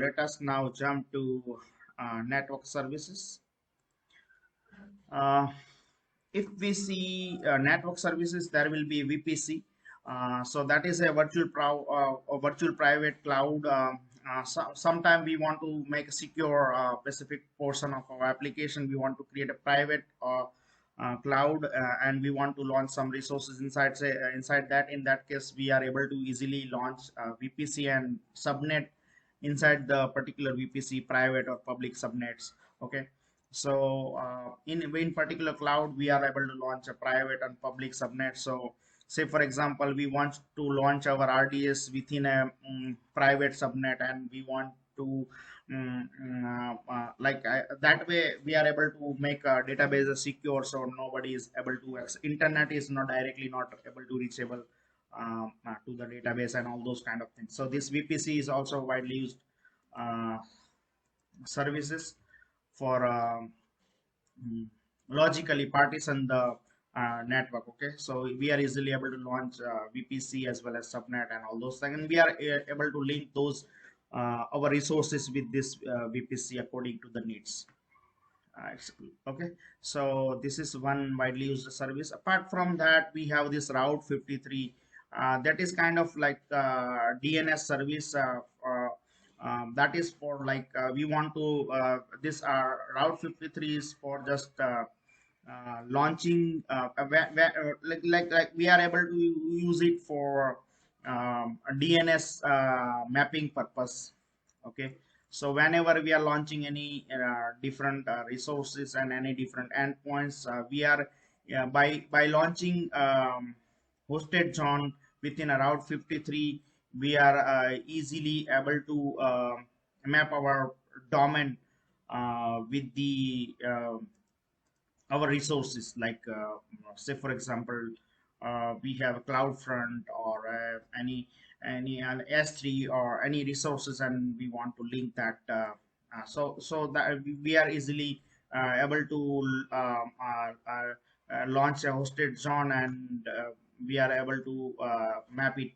let us now jump to network services. Uh, if we see network services, there will be VPC. So that is a a virtual private cloud. Sometime we want to make a secure specific portion of our application. We want to create a private cloud, and we want to launch some resources inside. Say inside that. In that case, we are able to easily launch VPC and subnet inside the particular VPC, private or public subnets. Okay. So in particular cloud, we are able to launch a private and public subnet. So say for example, we want to launch our RDS within a private subnet, and we want to that way we are able to make a database secure, so nobody is able to access. Internet is not able to reachable to the database and all those kind of things. So this VPC is also widely used uh, services for logically partition the network. Okay, so we are easily able to launch VPC as well as subnet and all those things, and we are able to link those our resources with this VPC according to the needs. Okay, so this is one widely used service. Apart from that, we have this Route 53. That is kind of like DNS service. That is for like we want to this Route 53 is for just launching like we are able to use it for a DNS mapping purpose. Okay, so whenever we are launching any different resources and any different endpoints, we are by launching hosted zone within a Route 53, we are easily able to map our domain with the our resources, like say for example, we have CloudFront or any S3 or any resources, and we want to link that so that we are easily able to launch a hosted zone, and we are able to map it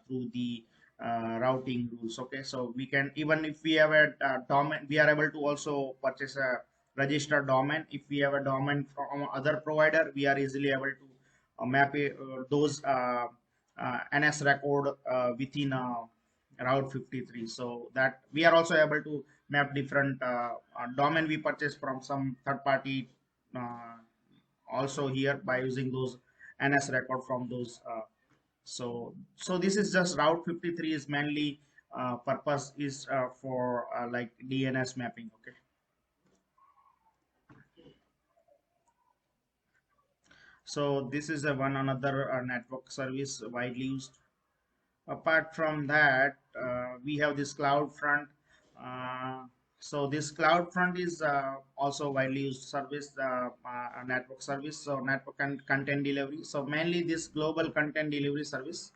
through the routing rules. Okay, so we can, even if we have a domain, we are able to also purchase a registered domain. If we have a domain from other provider, we are easily able to map those NS record within Route 53. So that we are also able to map different domain we purchase from some third party also here by using those NS record from those. So this is just Route 53 is mainly purpose is for like DNS mapping. Okay. So this is a one another network service widely used. Apart from that, we have this CloudFront. So this CloudFront is also widely used service, a network service. So network and content delivery. So mainly this global content delivery service.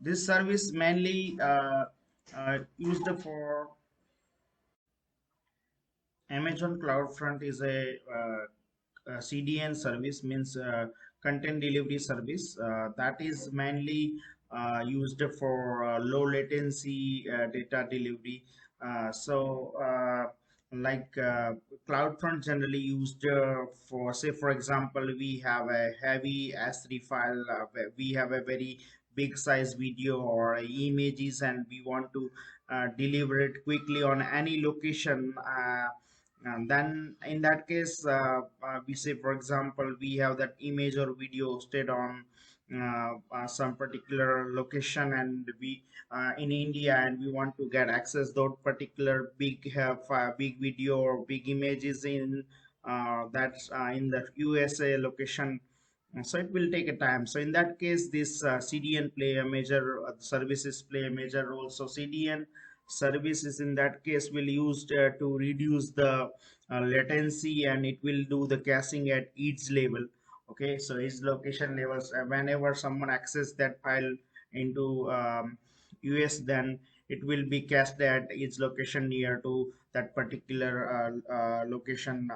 This service mainly used for Amazon CloudFront is a CDN service, means content delivery service, that is mainly used for low latency data delivery. Like CloudFront generally used for, say for example, we have a heavy S3 file, we have a very big size video or images, and we want to deliver it quickly on any location. And then in that case, we say for example, we have that image or video hosted on some particular location, and we in India, and we want to get access those particular big video or big images in that's in the USA location. So it will take a time. So in that case, this CDN play a major services play a major role. So CDN services in that case will used to reduce the latency, and it will do the caching at each level. Okay, so each location levels, whenever someone access that file into US, then it will be cached at each location near to that particular location.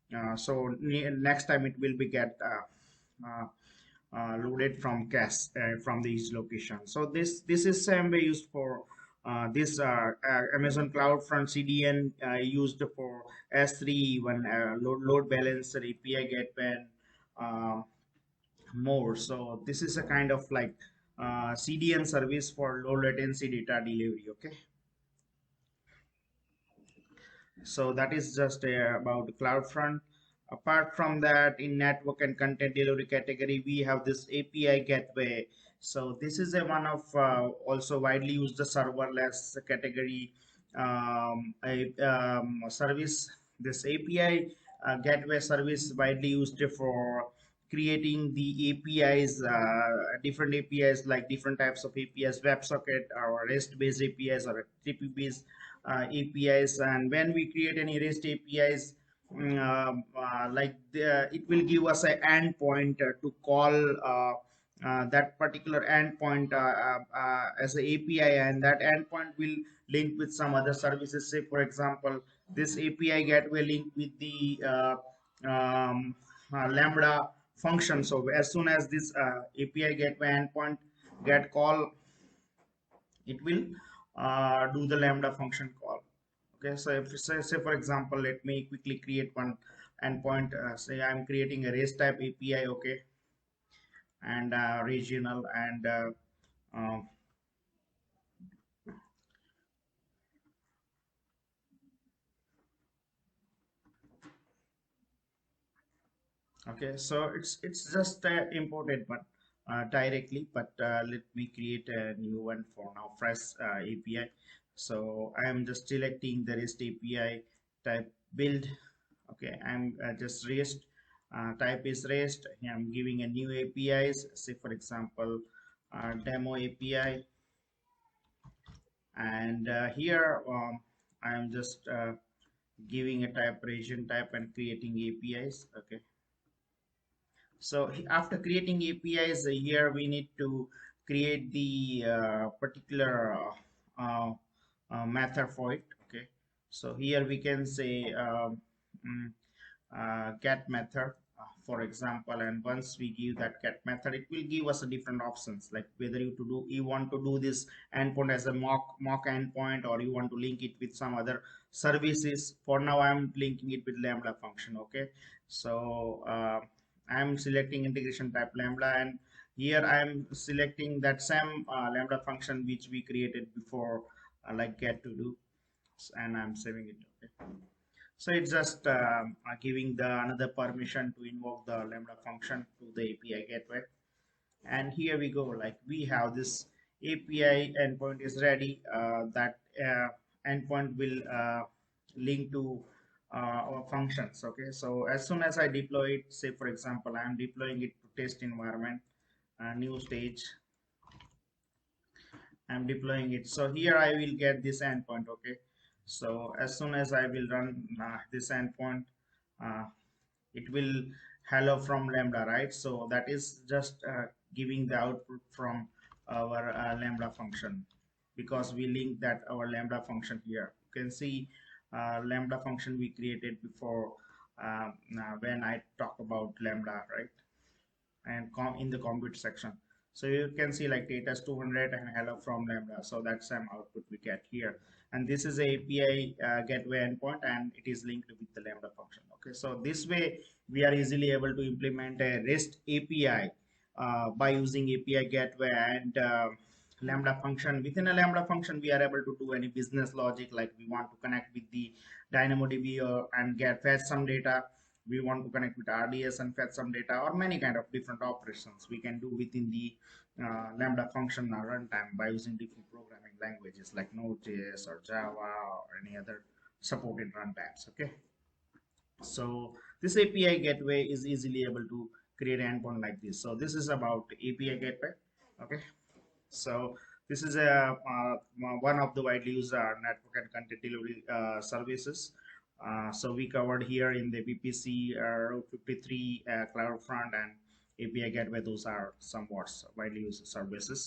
Next time it will be get uh, loaded from cache from these locations. So this is same way used for this Amazon CloudFront CDN used for S3, even load balancer, API gateway, and more. So this is a kind of like CDN service for low latency data delivery. Okay, so that is just about CloudFront. Apart from that, in network and content delivery category, we have this API gateway. So this is a one of also widely used serverless category service. This API gateway service widely used for creating the APIs, different APIs, like different types of APIs, WebSocket or REST-based APIs or TCP-based APIs. And when we create any REST APIs, it will give us an endpoint to call that particular endpoint as a API, and that endpoint will link with some other services. Say, for example, this API gateway link with the Lambda function. So as soon as this API gateway endpoint get call, it will do the Lambda function call. Okay, so if say for example, let me quickly create one endpoint. Say I'm creating a REST type API. Okay, and regional and um, okay, so it's just imported but directly, but let me create a new one for now, fresh API. So I am just selecting the REST API type build. Okay, I'm just REST, type is REST. I'm giving a new APIs, say for example demo API. And here I'm just giving a type region type and creating APIs. Okay, so after creating APIs, here we need to create the particular method for it. Okay, so here we can say mm, get method, for example, and once we give that get method, it will give us a different options, like whether you want to do this endpoint as a mock endpoint, or you want to link it with some other services. For now I'm linking it with Lambda function. Okay, so I'm selecting integration type Lambda, and here I'm selecting that same Lambda function which we created before, like get to do, and I'm saving it. Okay, so it's just giving the another permission to invoke the Lambda function to the API gateway. And here we go, like we have this API endpoint is ready. That endpoint will link to our functions. Okay, so as soon as I deploy it, say for example I'm deploying it to test environment, new stage, I'm deploying it. So here I will get this endpoint. Okay, so as soon as I will run this endpoint, uh, it will hello from Lambda, right? So that is just giving the output from our Lambda function, because we link that our Lambda function here. You can see Lambda function we created before, when I talk about Lambda, right? And in the compute section, so you can see like data is 200 and hello from Lambda. So that's some output we get here, and this is a API gateway endpoint, and it is linked with the Lambda function. Okay, so this way we are easily able to implement a REST API by using API gateway and Lambda function. Within a Lambda function, we are able to do any business logic, like we want to connect with the DynamoDB and get fetch some data. We want to connect with RDS and fetch some data, or many kind of different operations we can do within the Lambda function runtime by using different programming languages like Node.js or Java or any other supported runtimes. Okay, so this API gateway is easily able to create an endpoint like this. So this is about API gateway. Okay, so this is a one of the widely used network and content delivery services. So we covered here in the VPC, Route 53, CloudFront, and API Gateway. Those are somewhat widely used services.